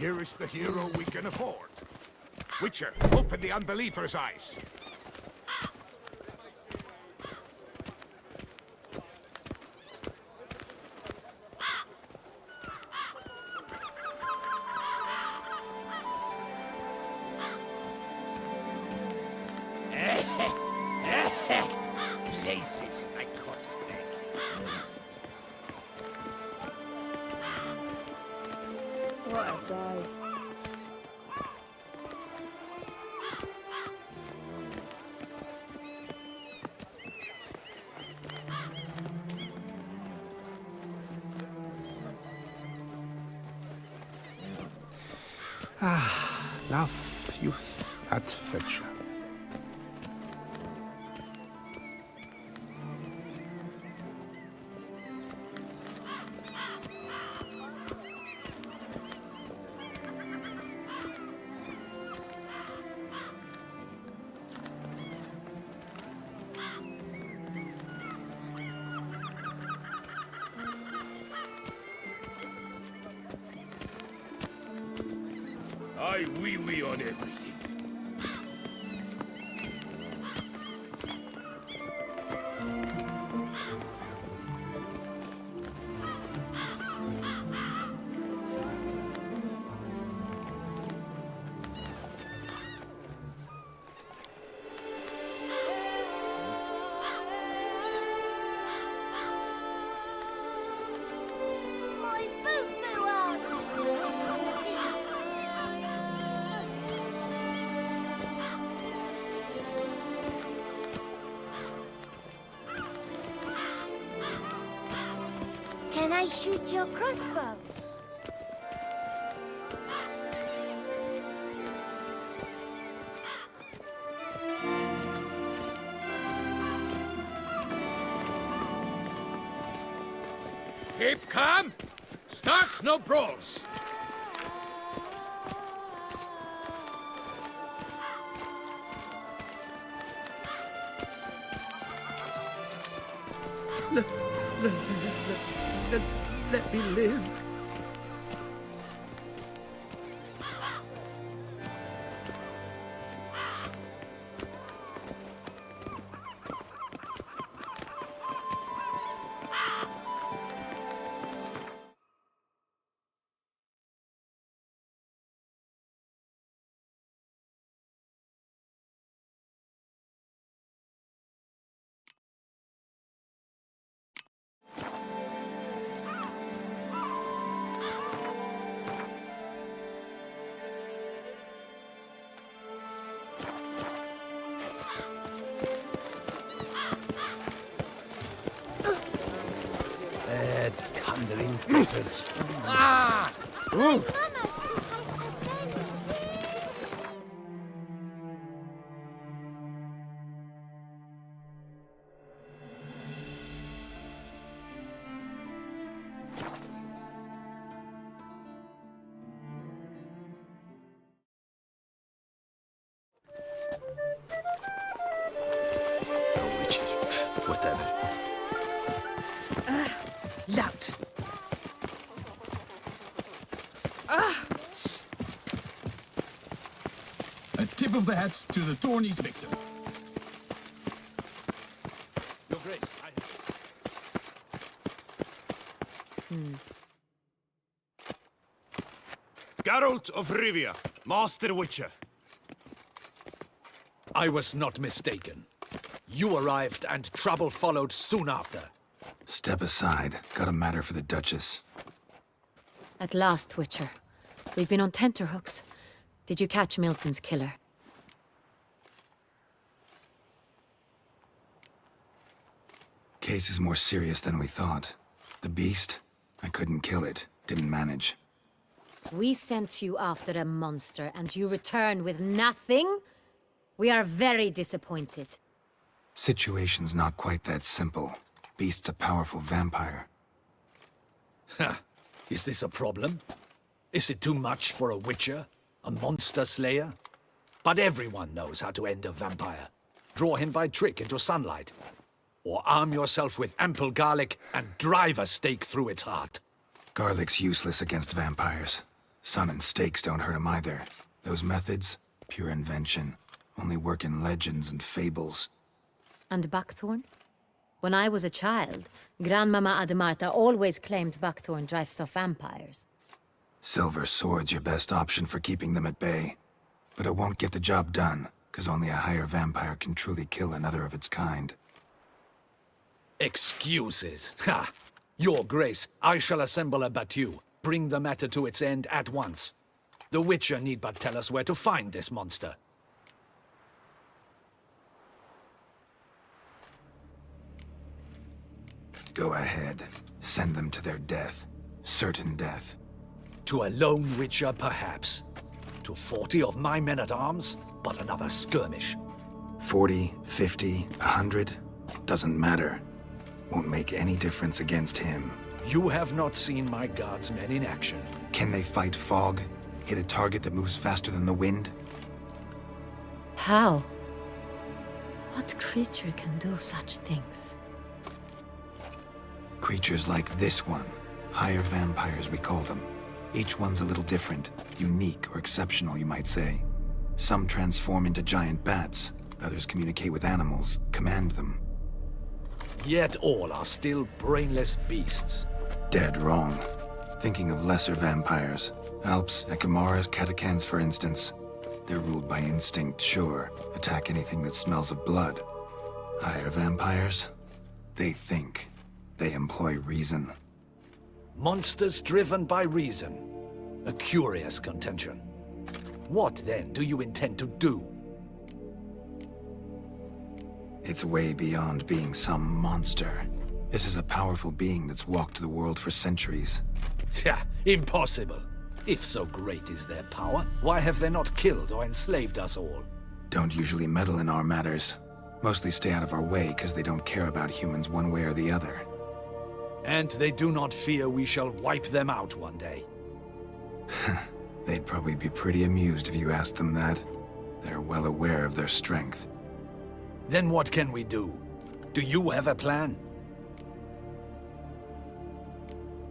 Here is the hero we can afford. Witcher, open the unbeliever's eyes. Places, my corpse bag. What a day. Love, youth, adventure. I wee-wee on everything. My foo-foo out! Can I shoot your crossbow? Keep calm. Start no brawls. Let me live. Thundering griffins. Mama's too high again. Oh, witches. Whatever. Lout. A tip of the hat to the Tourney's victim. Your Grace, Geralt of Rivia, Master Witcher. I was not mistaken. You arrived and trouble followed soon after. Step aside. Got a matter for the Duchess. At last, Witcher. We've been on tenterhooks. Did you catch Milton's killer? Case is more serious than we thought. The beast? I couldn't kill it. Didn't manage. We sent you after a monster, and you return with nothing? We are very disappointed. Situation's not quite that simple. Beast's a powerful vampire. Ha! Is this a problem? Is it too much for a witcher? A monster slayer? But everyone knows how to end a vampire. Draw him by trick into sunlight. Or arm yourself with ample garlic and drive a stake through its heart. Garlic's useless against vampires. Sun and stakes don't hurt him either. Those methods, pure invention, only work in legends and fables. And buckthorn? When I was a child, Grandmama Ademarta always claimed buckthorn drives off vampires. Silver sword's your best option for keeping them at bay. But it won't get the job done, because only a higher vampire can truly kill another of its kind. Excuses. Ha! Your Grace, I shall assemble a battue. Bring the matter to its end at once. The Witcher need but tell us where to find this monster. Go ahead. Send them to their death. Certain death. To a lone Witcher, perhaps. To 40 of my men-at-arms, but another skirmish. 40, 50, 100? Doesn't matter. Won't make any difference against him. You have not seen my guardsmen in action. Can they fight fog? Hit a target that moves faster than the wind? How? What creature can do such things? Creatures like this one. Higher vampires, we call them. Each one's a little different. Unique or exceptional, you might say. Some transform into giant bats. Others communicate with animals, command them. Yet all are still brainless beasts. Dead wrong. Thinking of lesser vampires. Alps, Ekamaras, Catacans, for instance. They're ruled by instinct, sure. Attack anything that smells of blood. Higher vampires? They think. They employ reason. Monsters driven by reason. A curious contention. What, then, do you intend to do? It's way beyond being some monster. This is a powerful being that's walked the world for centuries. Tja, impossible. If so great is their power, why have they not killed or enslaved us all? Don't usually meddle in our matters. Mostly stay out of our way because they don't care about humans one way or the other. And they do not fear we shall wipe them out one day. They'd probably be pretty amused if you asked them that. They're well aware of their strength. Then what can we do? Do you have a plan?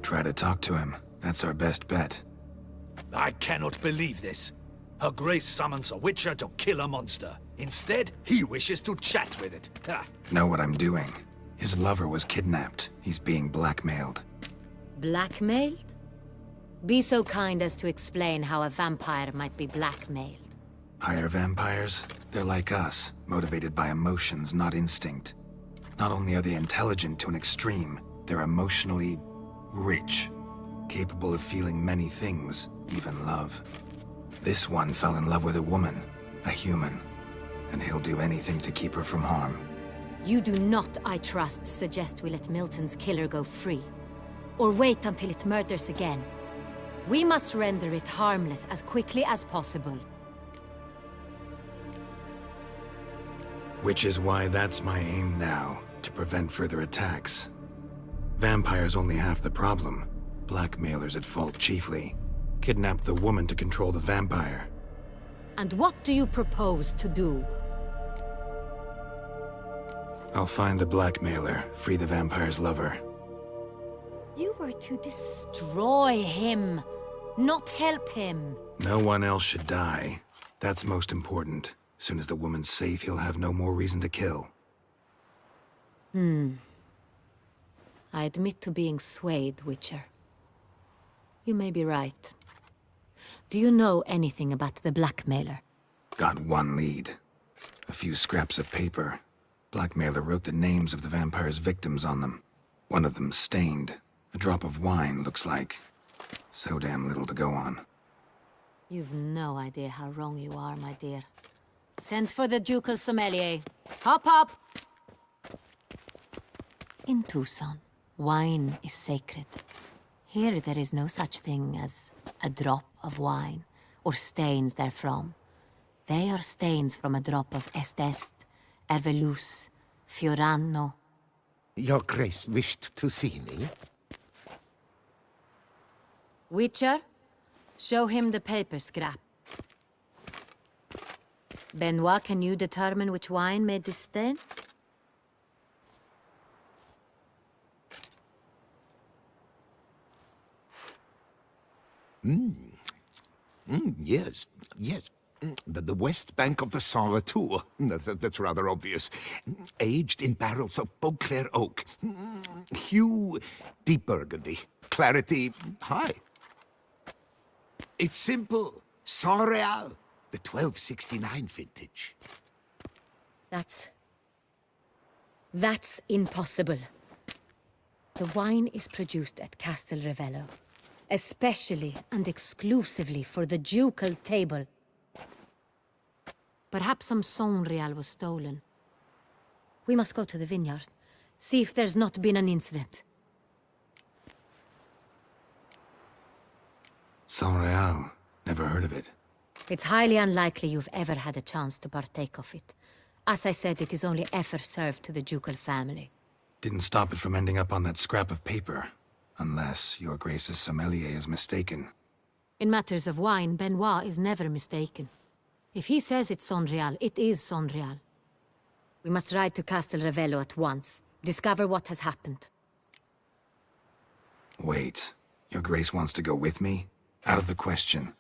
Try to talk to him. That's our best bet. I cannot believe this. Her Grace summons a Witcher to kill a monster. Instead, he wishes to chat with it. Ha! Know what I'm doing. His lover was kidnapped. He's being blackmailed. Blackmailed? Be so kind as to explain how a vampire might be blackmailed. Higher vampires? They're like us, motivated by emotions, not instinct. Not only are they intelligent to an extreme, they're emotionally rich. Capable of feeling many things, even love. This one fell in love with a woman, a human, and he'll do anything to keep her from harm. You do not, I trust, suggest we let Milton's killer go free. Or wait until it murders again. We must render it harmless as quickly as possible. Which is why that's my aim now, to prevent further attacks. Vampires only half the problem. Blackmailers at fault chiefly. Kidnapped the woman to control the vampire. And what do you propose to do? I'll find the blackmailer, free the vampire's lover. You were to destroy him, not help him. No one else should die. That's most important. As soon as the woman's safe, he'll have no more reason to kill. I admit to being swayed, Witcher. You may be right. Do you know anything about the blackmailer? Got one lead. A few scraps of paper. Blackmailer wrote the names of the vampire's victims on them. One of them stained. A drop of wine, looks like. So damn little to go on. You've no idea how wrong you are, my dear. Send for the ducal sommelier. Hop, hop! In Toussaint, wine is sacred. Here there is no such thing as a drop of wine, or stains therefrom. They are stains from a drop of Est, Ervelus, Fiorano. Your Grace wished to see me? Witcher, show him the paper scrap. Benoit, can you determine which wine made this stain? Yes, yes. The west bank of the Saar too. That's rather obvious. Aged in barrels of Beauclair oak. Hue, deep burgundy. Clarity, high. It's simple. Saint-Réal, the 1269 vintage. That's impossible. The wine is produced at Castel Ravello, especially and exclusively for the ducal table. Perhaps some Saint-Réal was stolen. We must go to the vineyard, see if there's not been an incident. Saint-Réal. Never heard of it. It's highly unlikely you've ever had a chance to partake of it. As I said, it is only ever served to the ducal family. Didn't stop it from ending up on that scrap of paper. Unless your Grace's sommelier is mistaken. In matters of wine, Benoit is never mistaken. If he says it's Saint-Réal, it is Saint-Réal. We must ride to Castel Ravello at once. Discover what has happened. Wait. Your Grace wants to go with me? Out of the question.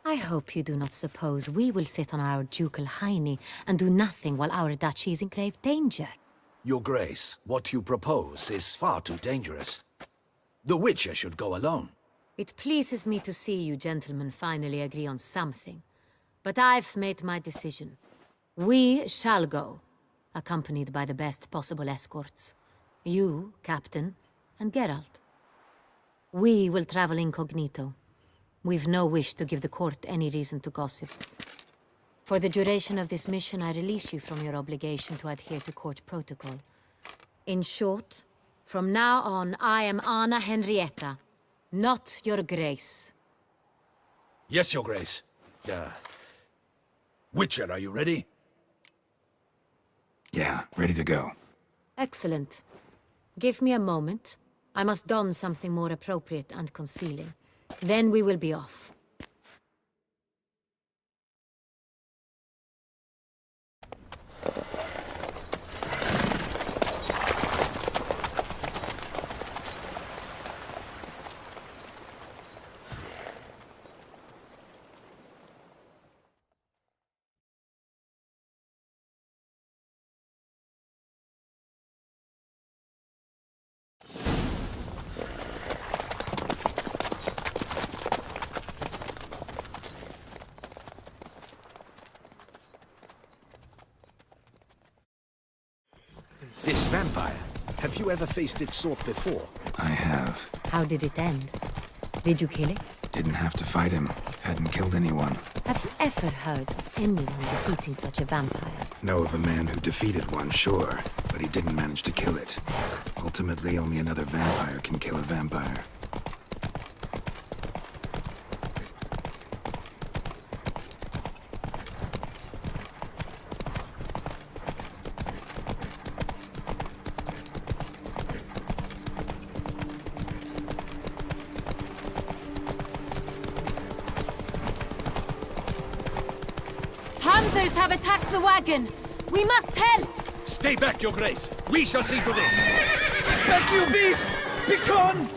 I hope you do not suppose we will sit on our ducal hiney and do nothing while our duchy is in grave danger. Your Grace, what you propose is far too dangerous. The Witcher should go alone. It pleases me to see you gentlemen finally agree on something. But I've made my decision. We shall go, accompanied by the best possible escorts. You, Captain, and Geralt. We will travel incognito. We've no wish to give the court any reason to gossip. For the duration of this mission, I release you from your obligation to adhere to court protocol. In short, from now on, I am Anna Henrietta, not your Grace. Yes, Your Grace. Witcher, are you ready? Yeah, ready to go. Excellent. Give me a moment. I must don something more appropriate and concealing. Then we will be off. This vampire, have you ever faced its sort before? I have. How did it end? Did you kill it? Didn't have to fight him. Hadn't killed anyone. Have you ever heard of anyone defeating such a vampire? Know of a man who defeated one, sure, but he didn't manage to kill it. Ultimately, only another vampire can kill a vampire. Hunters have attacked the wagon! We must help! Stay back, Your Grace. We shall see to this. Back, you beast! Begone!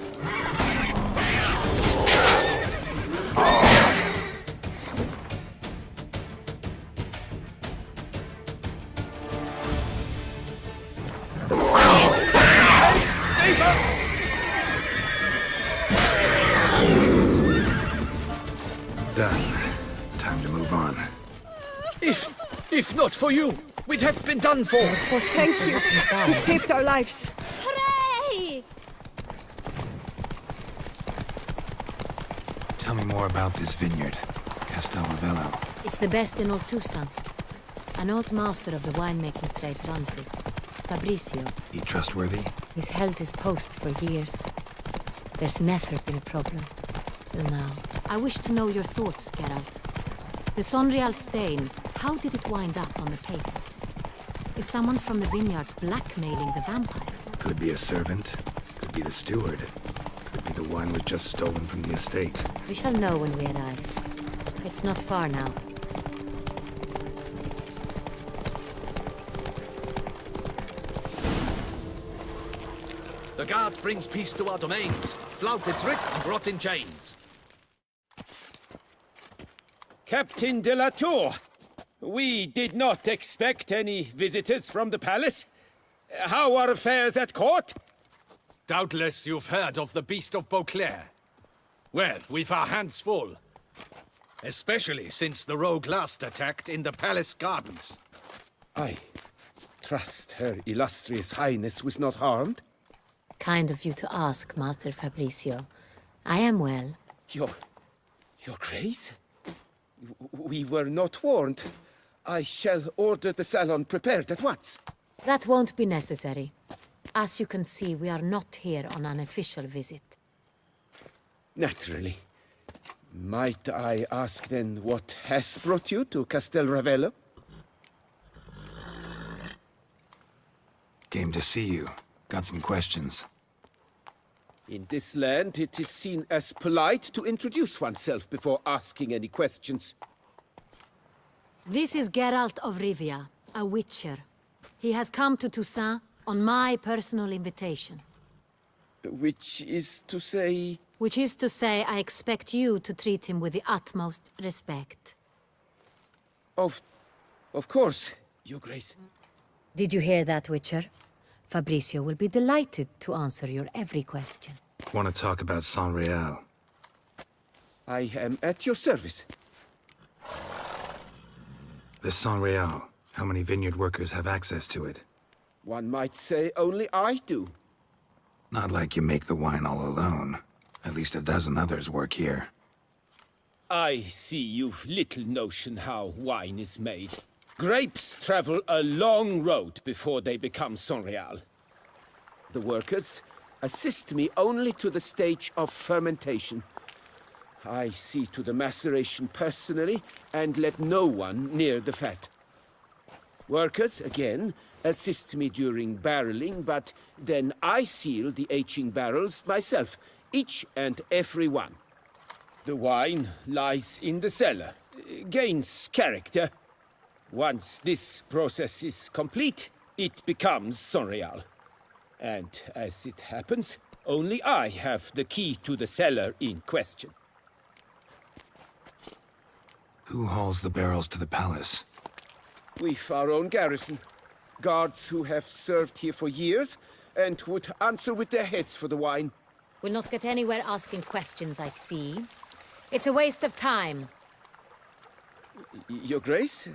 Save us! Done. Time to move on. If not for you, we'd have been done for. Thank you. You saved our lives. Hooray! Tell me more about this vineyard, Castel Ravello. It's the best in all Toussaint. An old master of the winemaking trade runs it. Fabricio. He trustworthy? He's held his post for years. There's never been a problem. Till now. I wish to know your thoughts, Geralt. The Saint-Réal stain, how did it wind up on the paper? Is someone from the vineyard blackmailing the vampire? Could be a servant. Could be the steward. Could be the wine was just stolen from the estate. We shall know when we arrive. It's not far now. The guard brings peace to our domains. Flouted trick and brought in chains. Captain de la Tour, we did not expect any visitors from the palace. How are affairs at court? Doubtless you've heard of the Beast of Beauclair. Well, we've our hands full. Especially since the rogue last attacked in the palace gardens. I trust Her Illustrious Highness was not harmed. Kind of you to ask, Master Fabricio. I am well. Your Grace? We were not warned. I shall order the salon prepared at once. That won't be necessary. As you can see, we are not here on an official visit. Naturally. Might I ask then what has brought you to Castel Ravello? Came to see you. Got some questions. In this land, it is seen as polite to introduce oneself before asking any questions. This is Geralt of Rivia, a witcher. He has come to Toussaint on my personal invitation. Which is to say... Which is to say, I expect you to treat him with the utmost respect. Of course, Your Grace. Did you hear that, Witcher? Fabricio will be delighted to answer your every question. Want to talk about San Real? I am at your service. The San Real. How many vineyard workers have access to it? One might say only I do. Not like you make the wine all alone. At least a dozen others work here. I see you've little notion how wine is made. Grapes travel a long road before they become Saint-Réal. The workers assist me only to the stage of fermentation. I see to the maceration personally and let no one near the fat. Workers, again, assist me during barreling, but then I seal the aging barrels myself, each and every one. The wine lies in the cellar, gains character. Once this process is complete, it becomes Saint-Réal. And as it happens, only I have the key to the cellar in question. Who hauls the barrels to the palace? We've our own garrison. Guards who have served here for years and would answer with their heads for the wine. We'll not get anywhere asking questions, I see. It's a waste of time. Your Grace?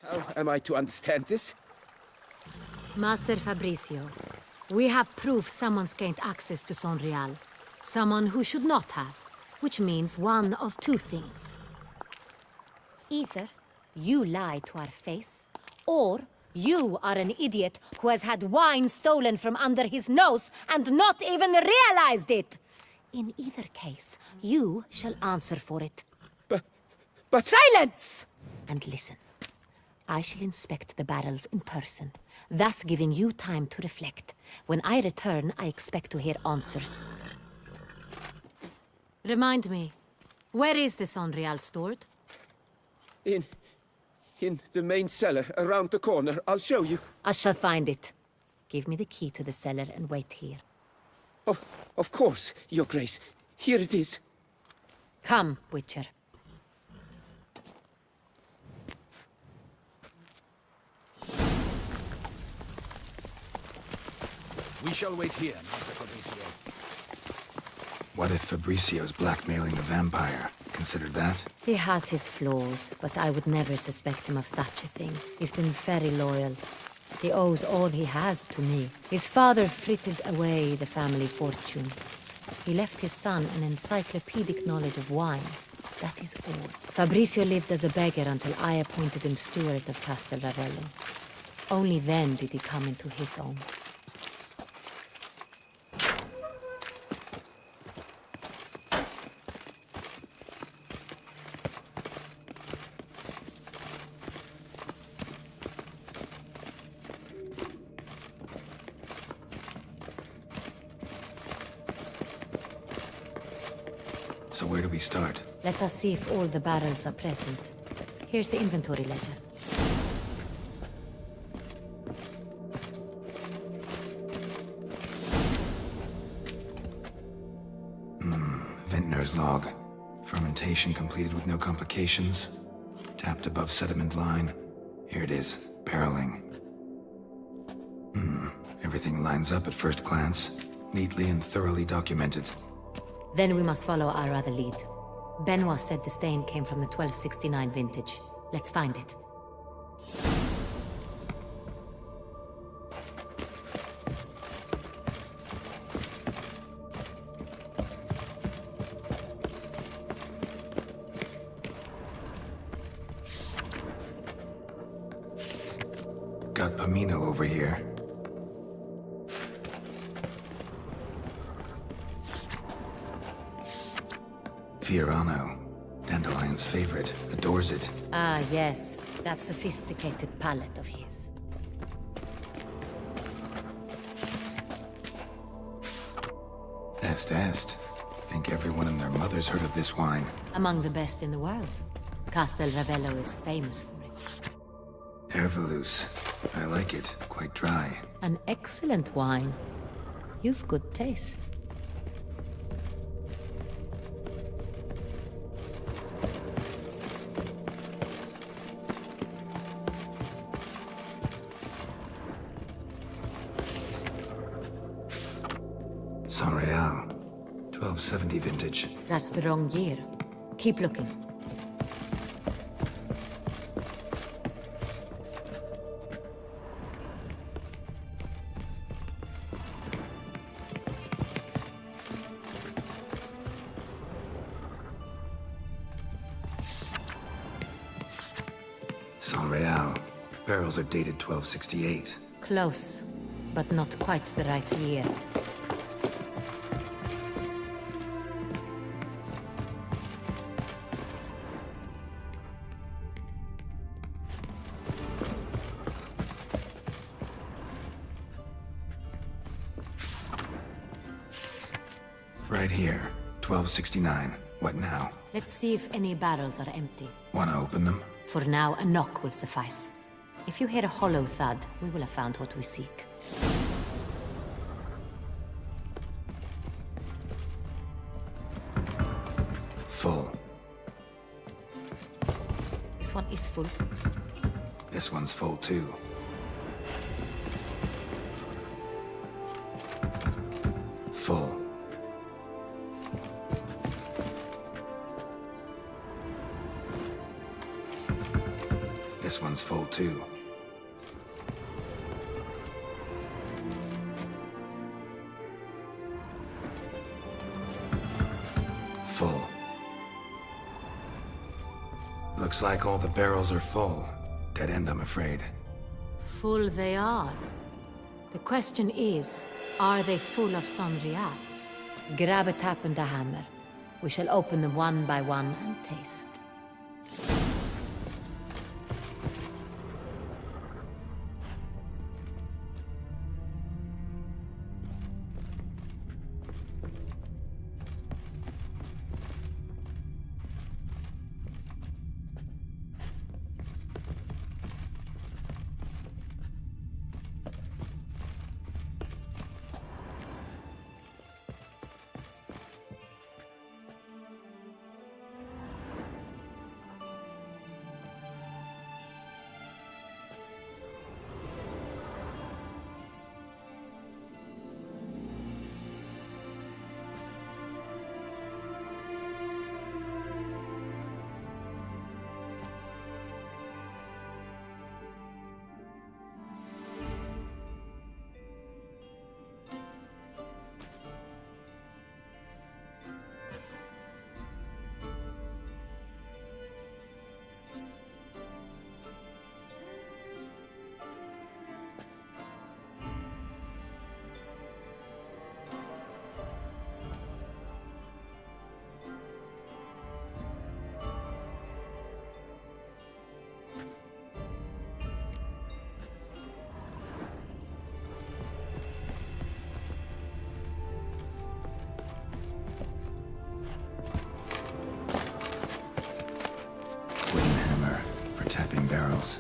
How am I to understand this? Master Fabricio, we have proof someone's gained access to Sonreal. Someone who should not have, which means one of two things. Either you lie to our face, or you are an idiot who has had wine stolen from under his nose and not even realized it. In either case, you shall answer for it. But... Silence! And listen. I shall inspect the barrels in person, thus giving you time to reflect. When I return, I expect to hear answers. Remind me, where is the Sonreal stored? In the main cellar, around the corner. I'll show you. I shall find it. Give me the key to the cellar and wait here. Oh, of course, Your Grace. Here it is. Come, Witcher. We shall wait here, Master Fabricio. What if Fabricio's blackmailing the vampire? Considered that? He has his flaws, but I would never suspect him of such a thing. He's been very loyal. He owes all he has to me. His father frittered away the family fortune. He left his son an encyclopedic knowledge of wine. That is all. Fabricio lived as a beggar until I appointed him steward of Castel Ravello. Only then did he come into his own. So where do we start? Let us see if all the barrels are present. Here's the inventory ledger. Vintner's log. Fermentation completed with no complications. Tapped above sediment line. Here it is. Barreling. Everything lines up at first glance. Neatly and thoroughly documented. Then we must follow our other lead. Benoit said the stain came from the 1269 vintage. Let's find it. Got Pomino over here. Fiorano. Dandelion's favorite. Adores it. Ah, yes. That sophisticated palate of his. Est. Think everyone and their mother's heard of this wine. Among the best in the world. Castel Ravello is famous for it. Hervelus. I like it. Quite dry. An excellent wine. You've good taste. Sonreal. 1270 vintage. That's the wrong year. Keep looking. Sonreal. Barrels are dated 1268. Close, but not quite the right year. Right here. 1269. What now? Let's see if any barrels are empty. Wanna open them? For now, a knock will suffice. If you hear a hollow thud, we will have found what we seek. Full. This one is full. This one's full too. Full. This one's full too. Full. Looks like all the barrels are full. Dead end, I'm afraid. Full they are. The question is, are they full of Sonrial? Grab a tap and a hammer. We shall open them one by one and taste. Wooden hammer for tapping barrels.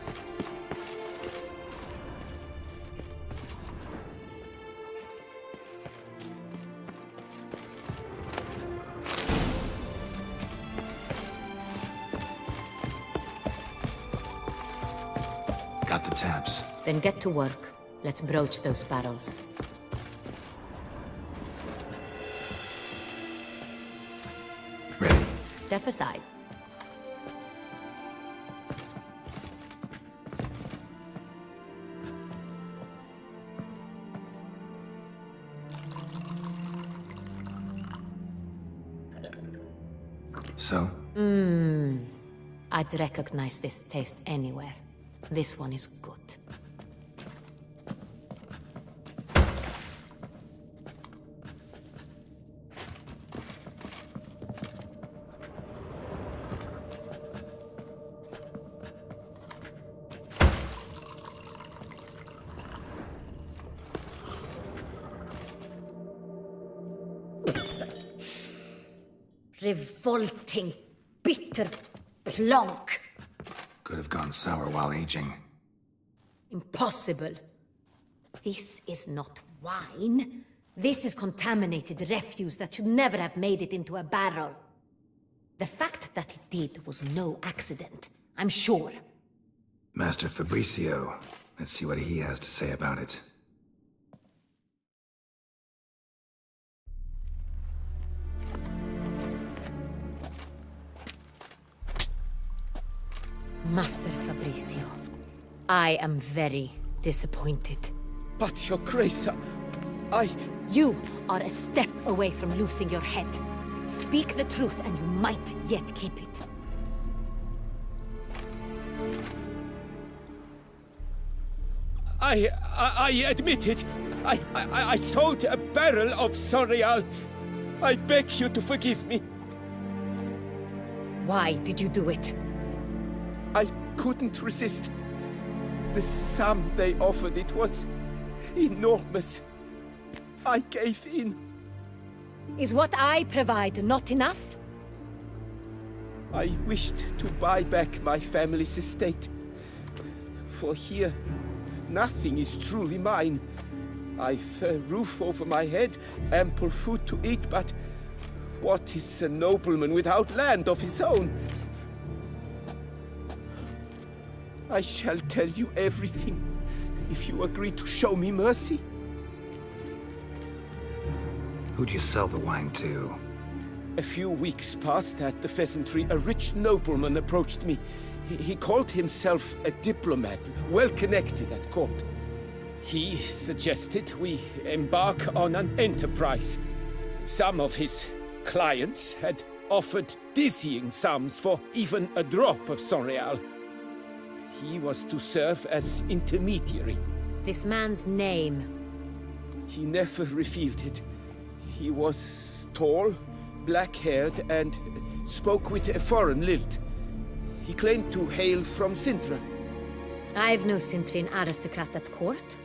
Got the taps. Then get to work. Let's broach those barrels. Ready. Step aside. So? I'd recognize this taste anywhere. This one is good. Revolting, bitter plonk. Could have gone sour while aging. Impossible. This is not wine. This is contaminated refuse that should never have made it into a barrel. The fact that it did was no accident, I'm sure. Master Fabricio. Let's see what he has to say about it. Master Fabricio, I am very disappointed. But, Your Grace, I... You are a step away from losing your head. Speak the truth and you might yet keep it. I admit it. I sold a barrel of Sonrial. I beg you to forgive me. Why did you do it? I couldn't resist. The sum they offered, it was enormous. I gave in. Is what I provide not enough? I wished to buy back my family's estate. For here, nothing is truly mine. I've a roof over my head, ample food to eat, but what is a nobleman without land of his own? I shall tell you everything, if you agree to show me mercy. Who'd you sell the wine to? A few weeks past at the pheasantry, a rich nobleman approached me. He called himself a diplomat, well connected at court. He suggested we embark on an enterprise. Some of his clients had offered dizzying sums for even a drop of Sonreal. He was to serve as intermediary. This man's name. He never revealed it. He was tall, black-haired, and spoke with a foreign lilt. He claimed to hail from Sintra. I've no Sintrin aristocrat at court.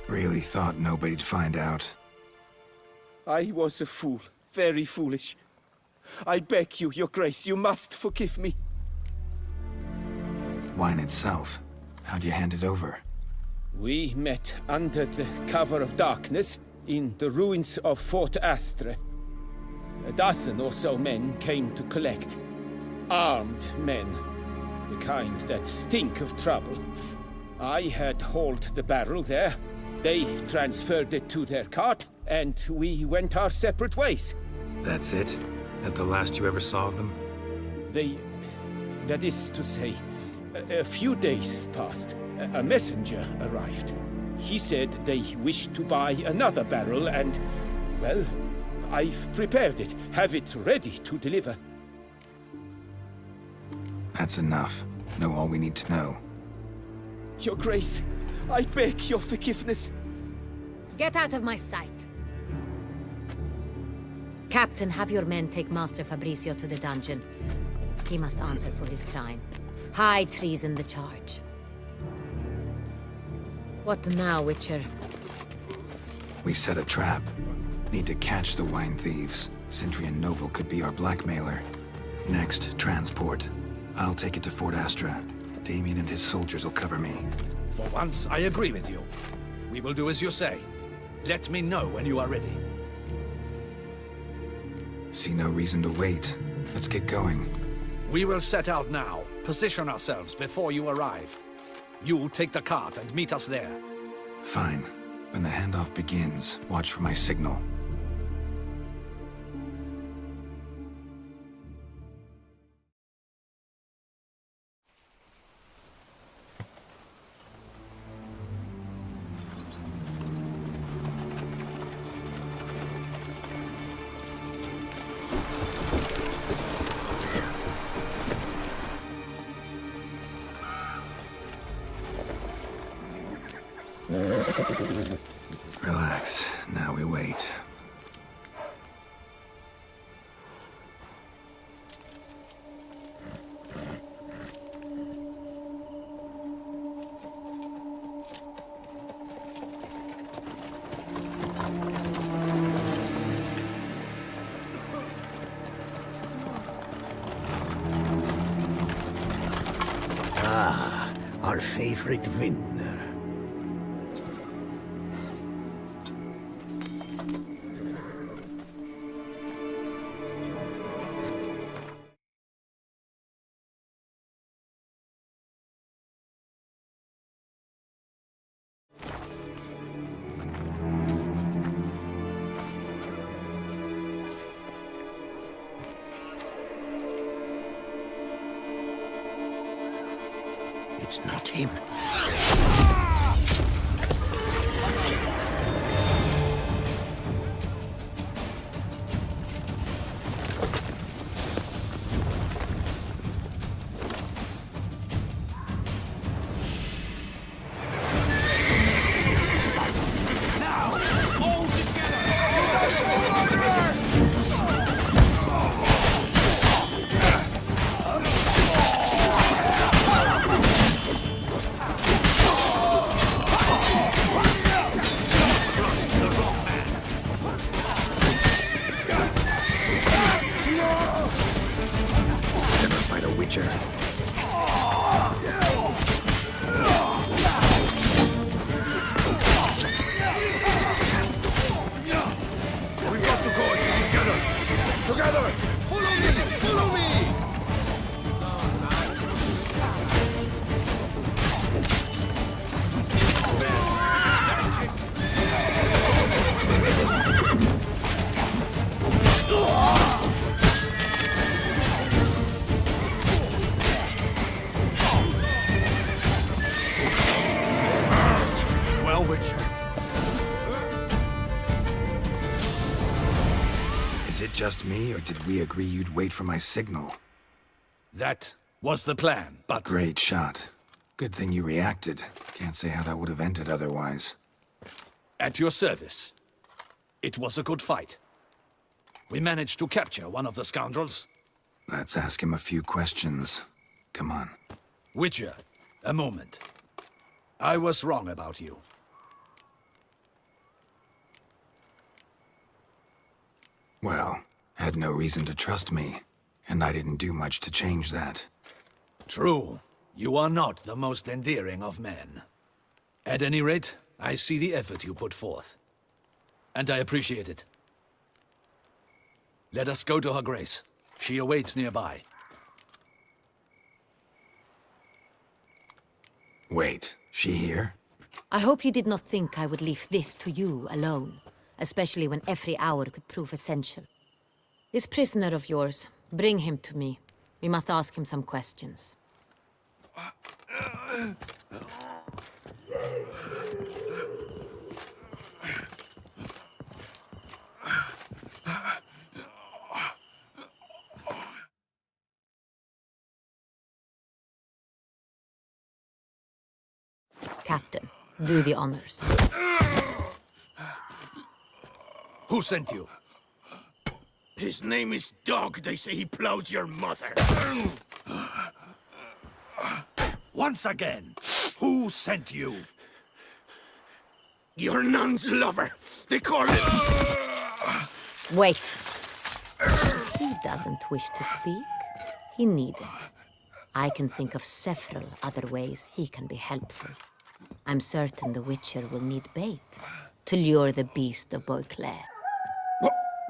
Really thought nobody'd find out. I was a fool, very foolish. I beg you, Your Grace, you must forgive me. Wine itself, how'd you hand it over? We met under the cover of darkness in the ruins of Fort Astre. A dozen or so men came to collect. Armed men. The kind that stink of trouble. I had hauled the barrel there. They transferred it to their cart, and we went our separate ways. That's it? That the last you ever saw of them? That is to say, a few days passed. A messenger arrived. He said they wished to buy another barrel and, well, I've prepared it. Have it ready to deliver. That's enough. Know all we need to know. Your Grace, I beg your forgiveness. Get out of my sight. Captain, have your men take Master Fabrizio to the dungeon. He must answer for his crime. High treason the charge. What now, Witcher? We set a trap. Need to catch the wine thieves. Sindri and Noble could be our blackmailer. Next, transport. I'll take it to Fort Astra. Damien and his soldiers will cover me. For once, I agree with you. We will do as you say. Let me know when you are ready. See no reason to wait. Let's get going. We will set out now. Position ourselves before you arrive. You take the cart and meet us there. Fine. When the handoff begins, watch for my signal. Relax. Now we wait. Ah, our favorite vintner. It's not him. Never fight a Witcher. We got to go together! Together! Follow me! Follow me! Is it just me, or did we agree you'd wait for my signal? That was the plan, but... Great shot. Good thing you reacted. Can't say how that would have ended otherwise. At your service. It was a good fight. We managed to capture one of the scoundrels. Let's ask him a few questions. Come on. Witcher, a moment. I was wrong about you. Well, had no reason to trust me, and I didn't do much to change that. True. You are not the most endearing of men. At any rate, I see the effort you put forth. And I appreciate it. Let us go to her grace. She awaits nearby. Wait, she here? I hope you did not think I would leave this to you alone, especially when every hour could prove essential. This prisoner of yours, bring him to me. We must ask him some questions. Captain, do the honors. Who sent you? His name is Dog. They say he plowed your mother. Once again, who sent you? Your nun's lover. They call it... Wait. If he doesn't wish to speak, he needn't. I can think of several other ways he can be helpful. I'm certain the Witcher will need bait to lure the beast of Beauclair.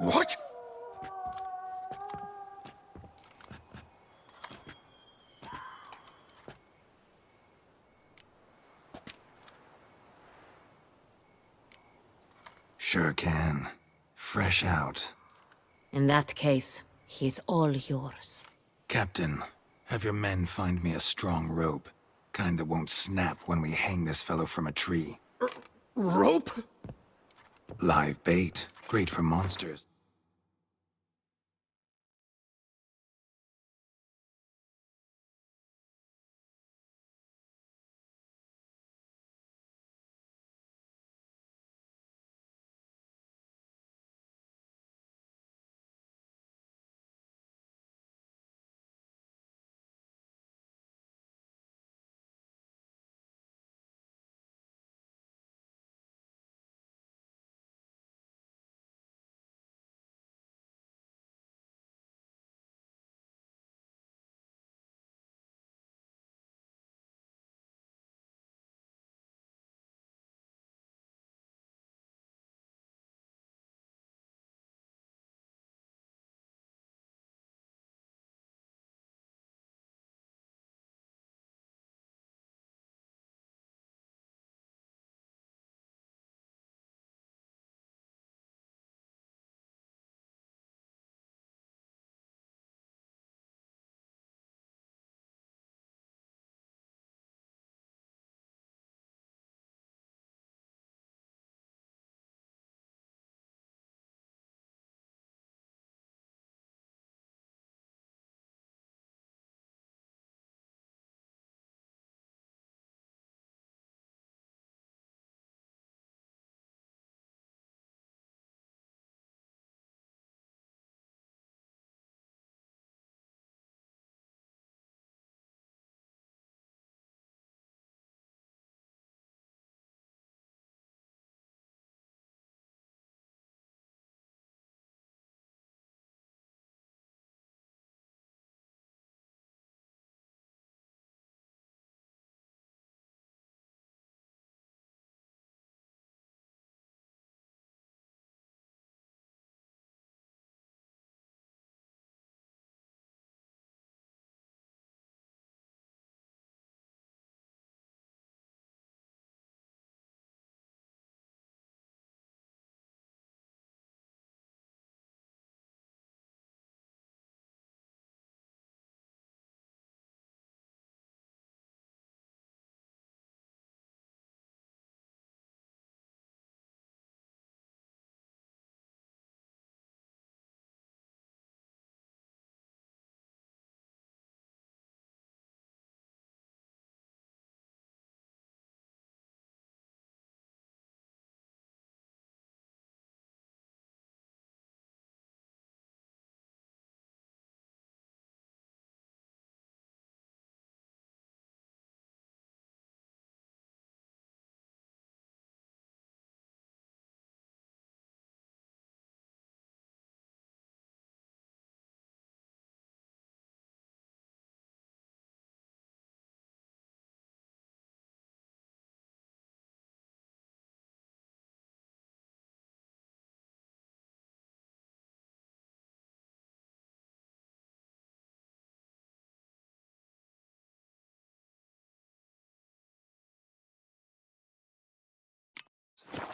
What? Sure can. Fresh out. In that case, he is all yours. Captain, have your men find me a strong rope. Kind that won't snap when we hang this fellow from a tree. Rope? Live bait. Great for monsters.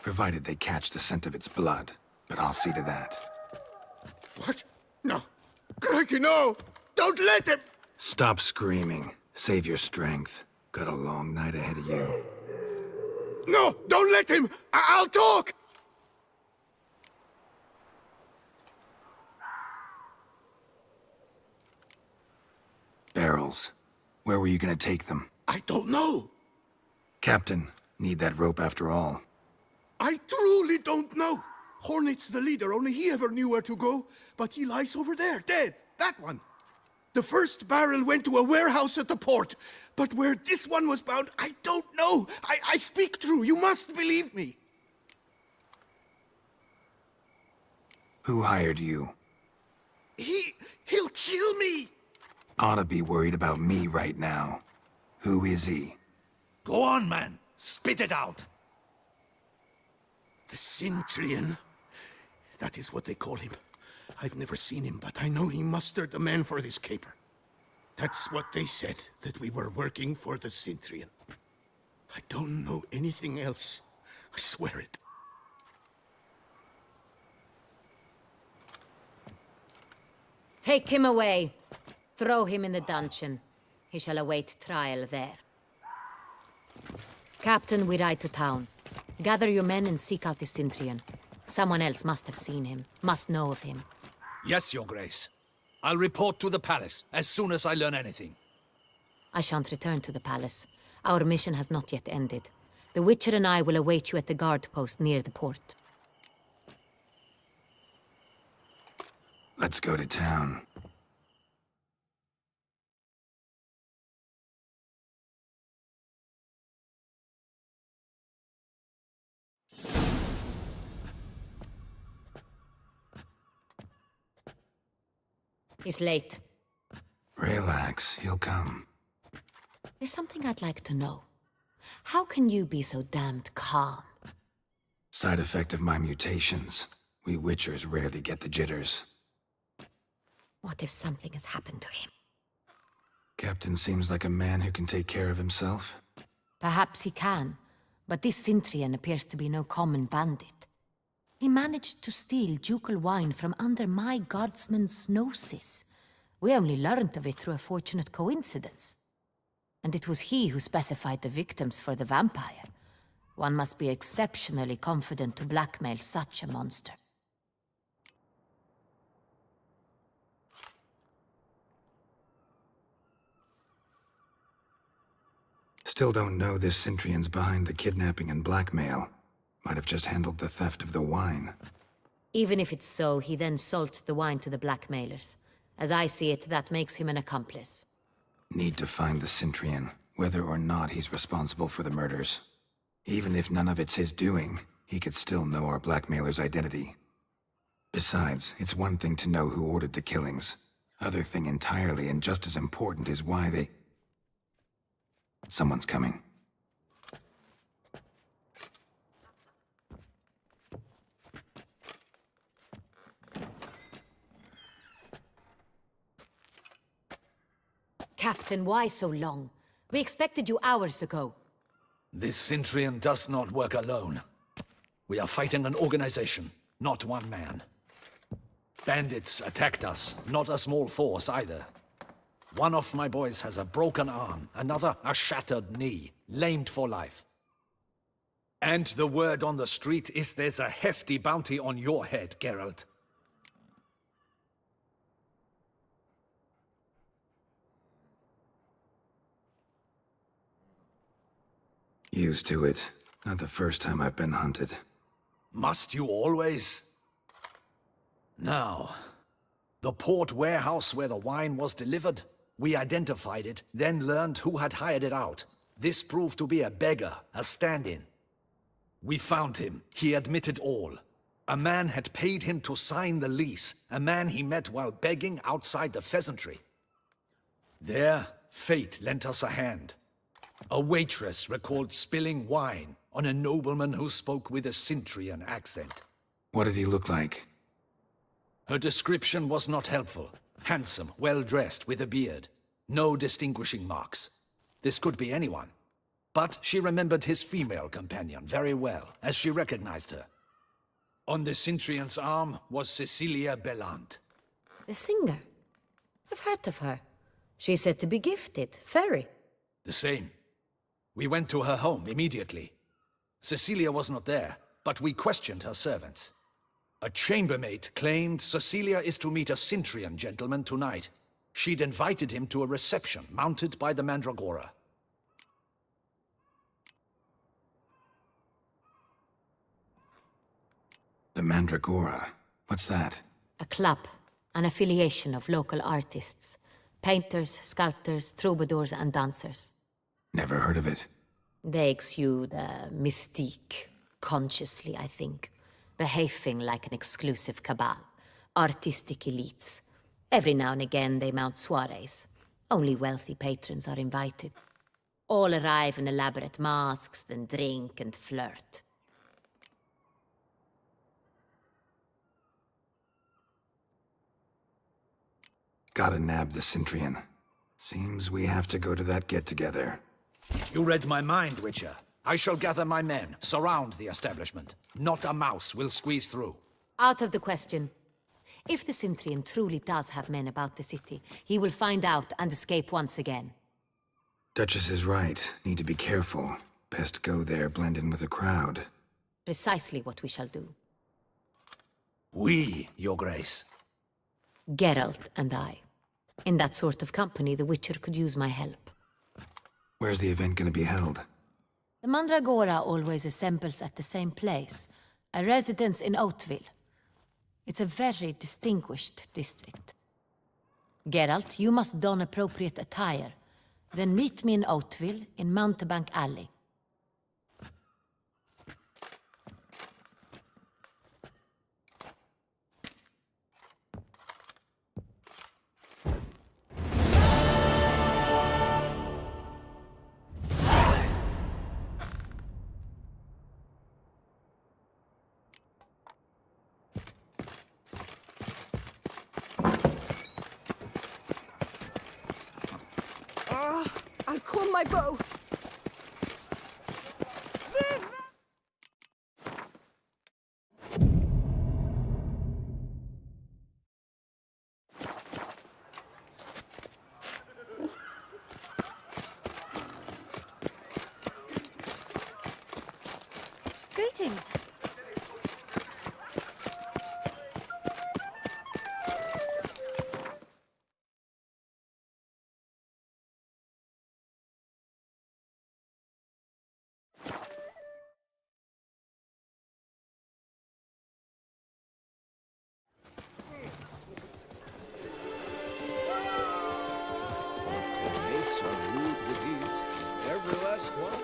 Provided they catch the scent of its blood. But I'll see to that. What? No. Crikey, no! Don't let him! Stop screaming. Save your strength. Got a long night ahead of you. No! Don't let him! I'll talk! Barrels. Where were you gonna take them? I don't know. Captain, need that rope after all. I truly don't know. Hornet's the leader, only he ever knew where to go. But he lies over there, dead. That one. The first barrel went to a warehouse at the port. But where this one was bound, I don't know. I speak true. You must believe me. Who hired you? He'll kill me. Oughta be worried about me right now. Who is he? Go on, man. Spit it out. The Cintrian. That is what they call him. I've never seen him, but I know he mustered the men for this caper. That's what they said, that we were working for the Cintrian. I don't know anything else. I swear it. Take him away. Throw him in the dungeon. He shall await trial there. Captain, we ride to town. Gather your men and seek out the Cintrian. Someone else must have seen him, must know of him. Yes, Your Grace. I'll report to the palace as soon as I learn anything. I shan't return to the palace. Our mission has not yet ended. The Witcher and I will await you at the guard post near the port. Let's go to town. He's late. Relax, he'll come. There's something I'd like to know. How can you be so damned calm? Side effect of my mutations. We Witchers rarely get the jitters. What if something has happened to him? Captain seems like a man who can take care of himself. Perhaps he can, but this Cintrian appears to be no common bandit. He managed to steal ducal wine from under my guardsman's noses. We only learned of it through a fortunate coincidence. And it was he who specified the victims for the vampire. One must be exceptionally confident to blackmail such a monster. Still don't know this Cintrian's behind the kidnapping and blackmail. Might have just handled the theft of the wine. Even if it's so, he then sold the wine to the blackmailers. As I see it, that makes him an accomplice. Need to find the Cintrian, whether or not he's responsible for the murders. Even if none of it's his doing, he could still know our blackmailer's identity. Besides, it's one thing to know who ordered the killings. Other thing entirely, and just as important, is why they... Someone's coming. Captain, why so long? We expected you hours ago. This Cintrian does not work alone. We are fighting an organization, not one man. Bandits attacked us, not a small force either. One of my boys has a broken arm, another a shattered knee, lamed for life. And the word on the street is there's a hefty bounty on your head, Geralt. Used to it. Not the first time I've been hunted. Must you always? Now, the port warehouse where the wine was delivered, we identified it, then learned who had hired it out. This proved to be a beggar, a stand-in. We found him. He admitted all. A man had paid him to sign the lease, a man he met while begging outside the pheasantry. There, fate lent us a hand. A waitress recalled spilling wine on a nobleman who spoke with a Cintrian accent. What did he look like? Her description was not helpful. Handsome, well-dressed, with a beard. No distinguishing marks. This could be anyone. But she remembered his female companion very well, as she recognized her. On the Cintrian's arm was Cecilia Bellant. The singer? I've heard of her. She's said to be gifted, fairy. The same. We went to her home immediately. Cecilia was not there, but we questioned her servants. A chambermaid claimed Cecilia is to meet a Cintrian gentleman tonight. She'd invited him to a reception mounted by the Mandragora. The Mandragora? What's that? A club, an affiliation of local artists. Painters, sculptors, troubadours and dancers. Never heard of it. They exude mystique, consciously, I think. Behaving like an exclusive cabal. Artistic elites. Every now and again they mount soirees. Only wealthy patrons are invited. All arrive in elaborate masks, then drink and flirt. Gotta nab the Cintrian. Seems we have to go to that get-together. You read my mind, Witcher. I shall gather my men, surround the establishment. Not a mouse will squeeze through. Out of the question. If the Cintrian truly does have men about the city, he will find out and escape once again. Duchess is right. Need to be careful. Best go there, blend in with the crowd. Precisely what we shall do. We, Your Grace. Geralt and I. In that sort of company, the Witcher could use my help. Where's the event gonna be held? The Mandragora always assembles at the same place, a residence in Oatville. It's a very distinguished district. Geralt, you must don appropriate attire. Then meet me in Oatville, in Mountebank Alley. I'll call my bow. Greetings. Mates are rude with ease. Every last one.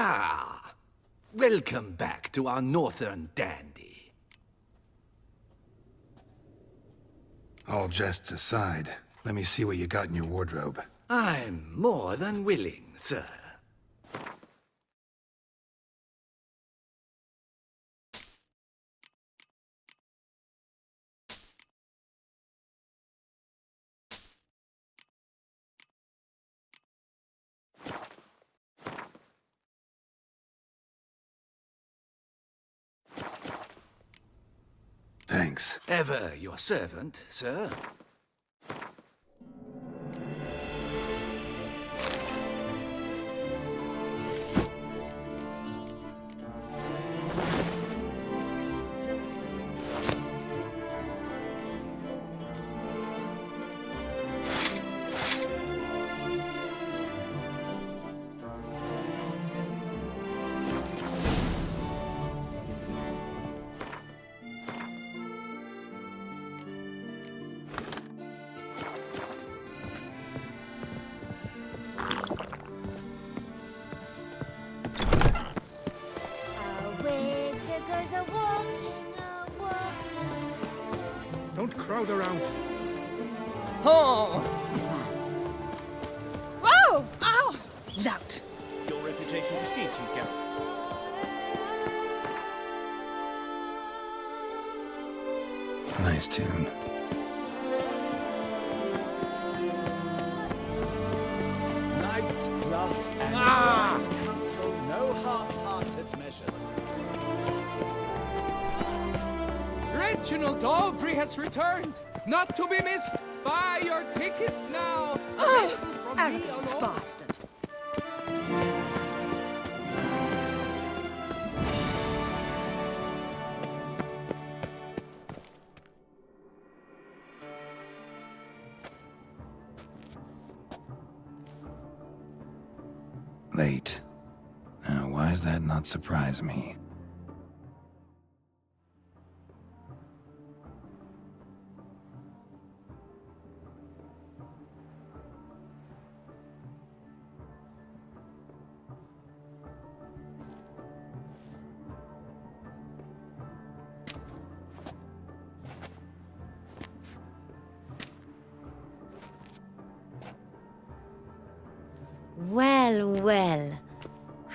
Ah, welcome back to our northern dandy. All jests aside, let me see what you got in your wardrobe. I'm more than willing, sir. Thanks. Ever your servant, sir. Witchers are walking, Don't crowd around. Oh! bow! Ow! Lout! Your reputation precedes you, Captain. Nice tune. Knight, cloth, and council, no half-hearted measures. Reginald Aubrey has returned, not to be missed. Buy your tickets now. Oh, Available from me arrogant alone. bastard! Late. Now, why does that not surprise me? Well, well.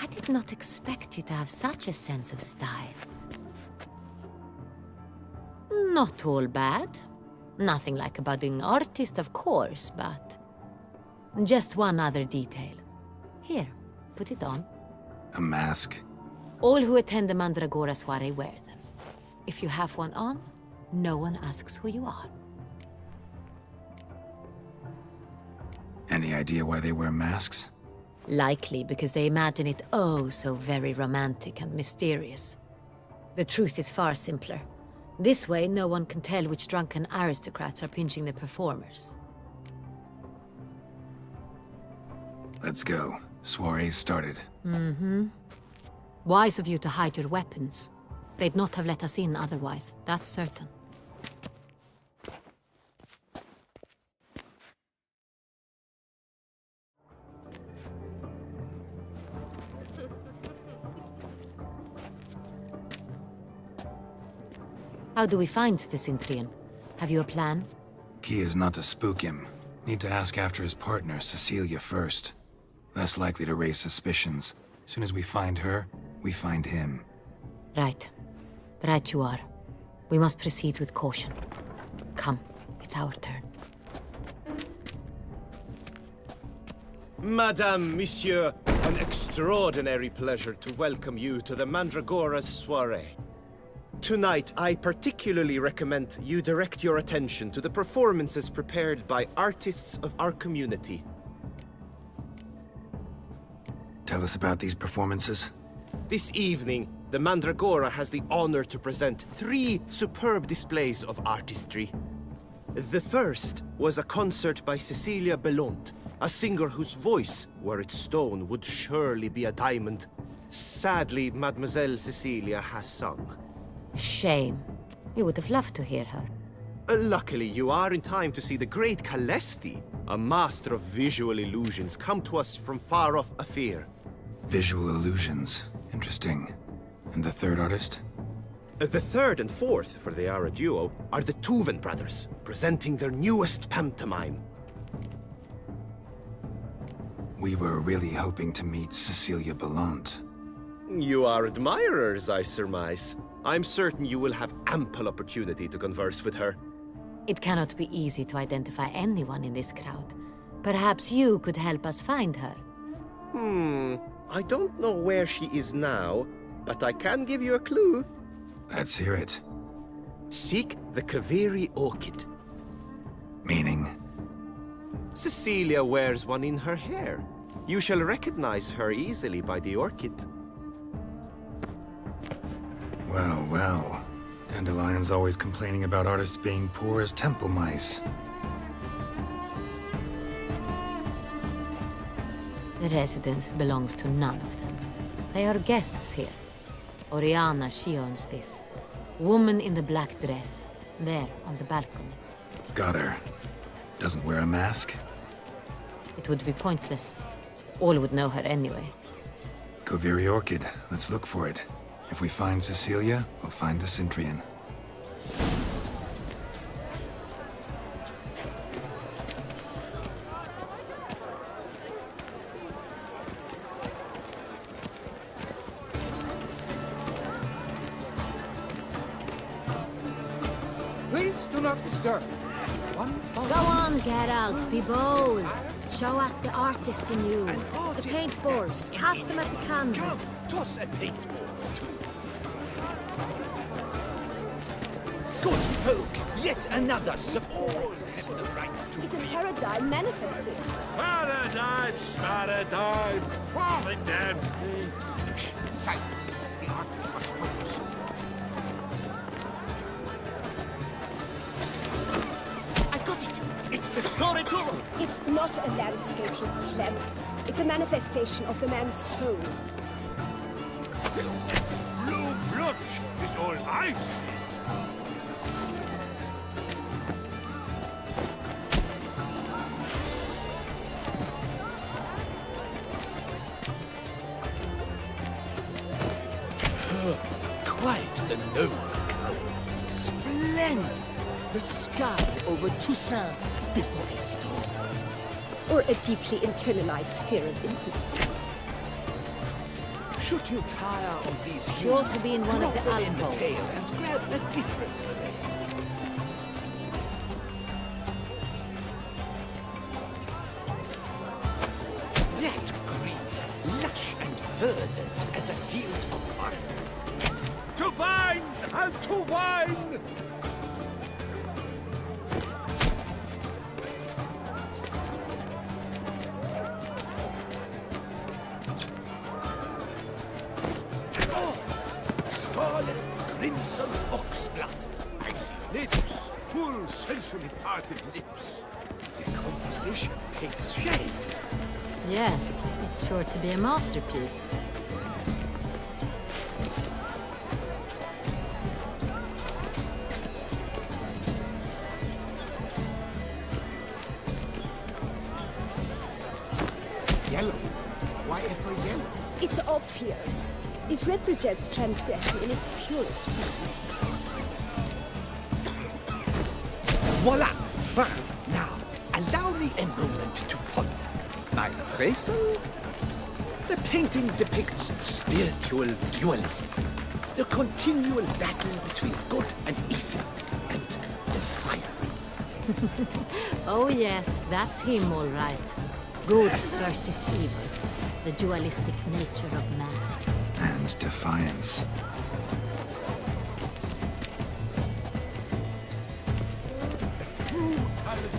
I did not expect you to have such a sense of style. Not all bad. Nothing like a budding artist, of course, but... just one other detail. Here, put it on. A mask? All who attend the Mandragora soiree wear them. If you have one on, no one asks who you are. Any idea why they wear masks? Likely because they imagine it oh so very romantic and mysterious. The truth is far simpler. This way, no one can tell which drunken aristocrats are pinching the performers. Let's go. Soiree's started. Wise of you to hide your weapons. They'd not have let us in otherwise, that's certain. How do we find the Cintrian? Have you a plan? Key is not to spook him. Need to ask after his partner, Cecilia, first. Less likely to raise suspicions. Soon as we find her, we find him. Right. Right you are. We must proceed with caution. Come, it's our turn. Madame, Monsieur, an extraordinary pleasure to welcome you to the Mandragora's soiree. Tonight, I particularly recommend you direct your attention to the performances prepared by artists of our community. Tell us about these performances. This evening, the Mandragora has the honor to present 3 superb displays of artistry. The first was a concert by Cecilia Belont, a singer whose voice, were it stone, would surely be a diamond. Sadly, Mademoiselle Cecilia has sung. Shame. You would have loved to hear her. Luckily, you are in time to see the great Calesti, a master of visual illusions, come to us from far off Afir. Visual illusions. Interesting. And the third artist? The third and fourth, for they are a duo, are the Tuven brothers, presenting their newest pantomime. We were really hoping to meet Cecilia Belont. You are admirers, I surmise. I'm certain you will have ample opportunity to converse with her. It cannot be easy to identify anyone in this crowd. Perhaps you could help us find her. I don't know where she is now, but I can give you a clue. Let's hear it. Seek the Kaveri orchid. Meaning? Cecilia wears one in her hair. You shall recognize her easily by the orchid. Well, well. Dandelion's always complaining about artists being poor as temple mice. The residence belongs to none of them. They are guests here. Oriana, she owns this. Woman in the black dress. There, on the balcony. Got her. Doesn't wear a mask? It would be pointless. All would know her anyway. Kaveri Orchid. Let's look for it. If we find Cecilia, we'll find the Cintrian. Please do not disturb. One false Go on, Geralt, be bold. Show us the artist in you. The paintballs, cast them at the canvas. Toss a paintball or two. Good folk, yet another support. It's a paradigm manifested. Paradigm, paradigm. What a damn Shh, silence. The artist must focus. I got it. It's the Sorituro. It's not a landscape, you pleb. It's a manifestation of the man's soul. Blue blood is all I see. Quite the noble color. Splendid. The sky over Toussaint before a storm. Or a deeply internalized fear of intimacy. Should you tire of these Sure humans, to be in one of drop the them in the alcoves. pail and grab a different array. That green, lush and verdant as a field of vines. To vines and to wine! Gods, scarlet, crimson oxblood. I see lips, full, sensually parted lips. The composition takes shape. Yes, it's sure to be a masterpiece. Yellow. Why ever yellow? It's obvious. It represents transgression in its purest form. Voila! Fine. Now, allow me a moment to ponder. My appraisal? The painting depicts spiritual dualism. The continual battle between good and evil. And defiance. Oh yes, that's him all right. Good versus evil. The dualistic nature of man. And defiance. True talent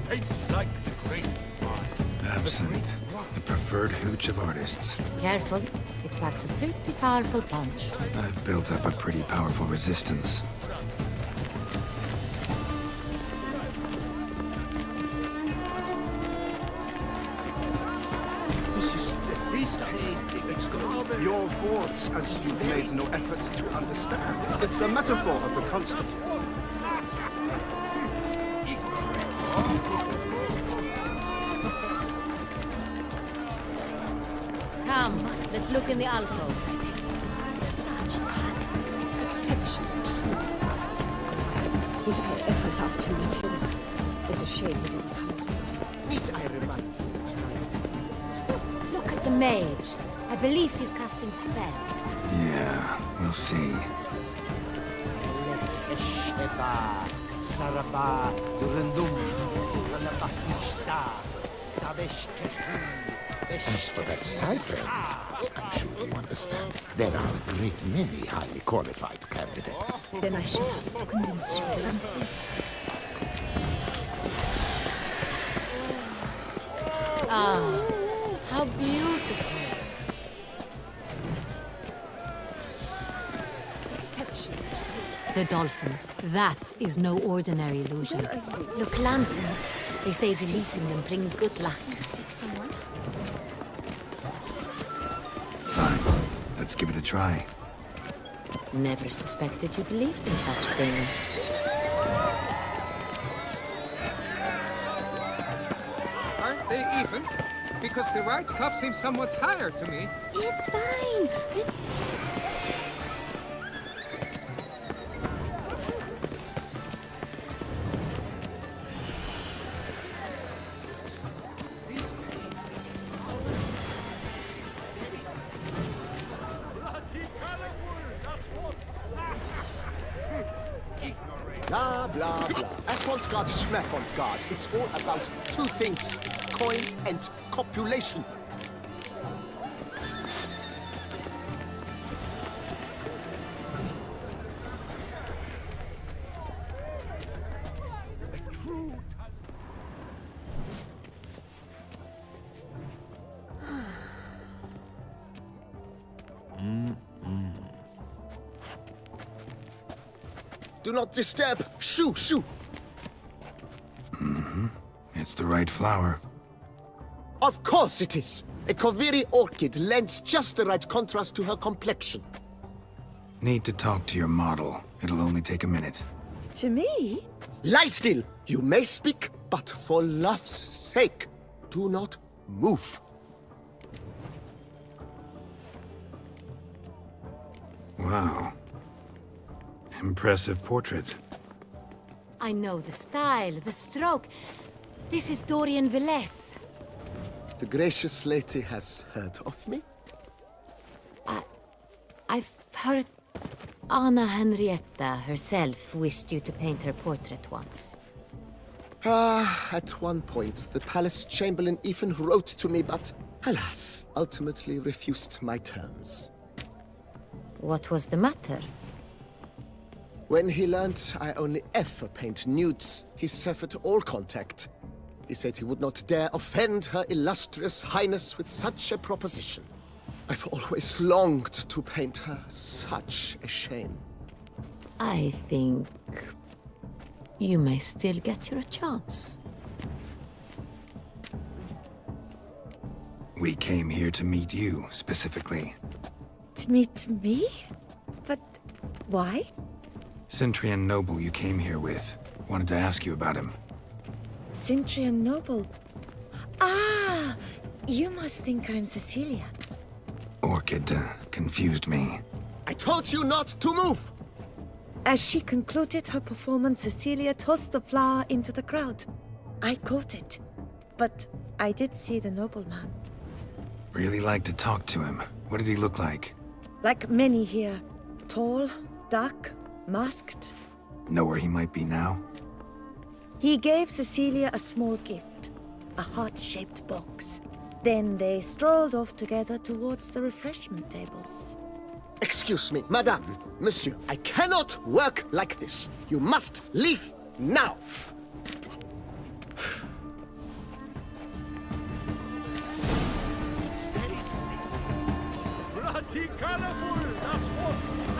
paints like the great wine. Absinthe. The preferred hooch of artists. Careful, it packs a pretty powerful punch. I've built up a pretty powerful resistance. This painting, it's rather... Your boards, as you've made no effort to understand. It's a metaphor of the constant. Come, let's look in the alcoves. Such talent. Exceptional. Would I ever love to meet him? It's a shame he didn't come. Need I remind you it's time? Look at the mage. I believe he's casting spells. Yeah, we'll see. As for that stipend, I'm sure you understand. There are a great many highly qualified candidates. Then I shall have to convince you. Ah, how beautiful. Exceptional. The dolphins. That is no ordinary illusion. Look, lanterns. They say releasing them brings good luck. You seek someone? Fine. Let's give it a try. Never suspected you believed in such things. Aren't they even? Because the right cuff seems somewhat higher to me. It's fine. Ignorate. Blah, blah, blah. Avant-garde, schmavant-garde. It's all about two things. Coin and copulation. Do not disturb! Shoo, shoo! It's the right flower. Of course it is! A Koviri orchid lends just the right contrast to her complexion. Need to talk to your model. It'll only take a minute. To me? Lie still! You may speak, but for love's sake, do not move. Wow. Impressive portrait. I know the style, the stroke. This is Dorian Velez. The gracious lady has heard of me? I've heard Anna Henrietta herself wished you to paint her portrait once. At one point, the palace chamberlain even wrote to me, but alas, ultimately refused my terms. What was the matter? When he learned I only ever paint nudes, he severed all contact. He said he would not dare offend her illustrious highness with such a proposition. I've always longed to paint her. Such a shame. I think you may still get your chance. We came here to meet you, specifically. To meet me? But why? Centrian noble you came here with. Wanted to ask you about him. Centrian noble. Ah! You must think I'm Cecilia. Orchid confused me. I told you not to move! As she concluded her performance, Cecilia tossed the flower into the crowd. I caught it, but I did see the nobleman. Really like to talk to him. What did he look like? Like many here. Tall, dark, masked. Know where he might be now? He gave Cecilia a small gift, a heart-shaped box. Then they strolled off together towards the refreshment tables. Excuse me, madame, monsieur, I cannot work like this. You must leave now. Bloody colorful, that's what!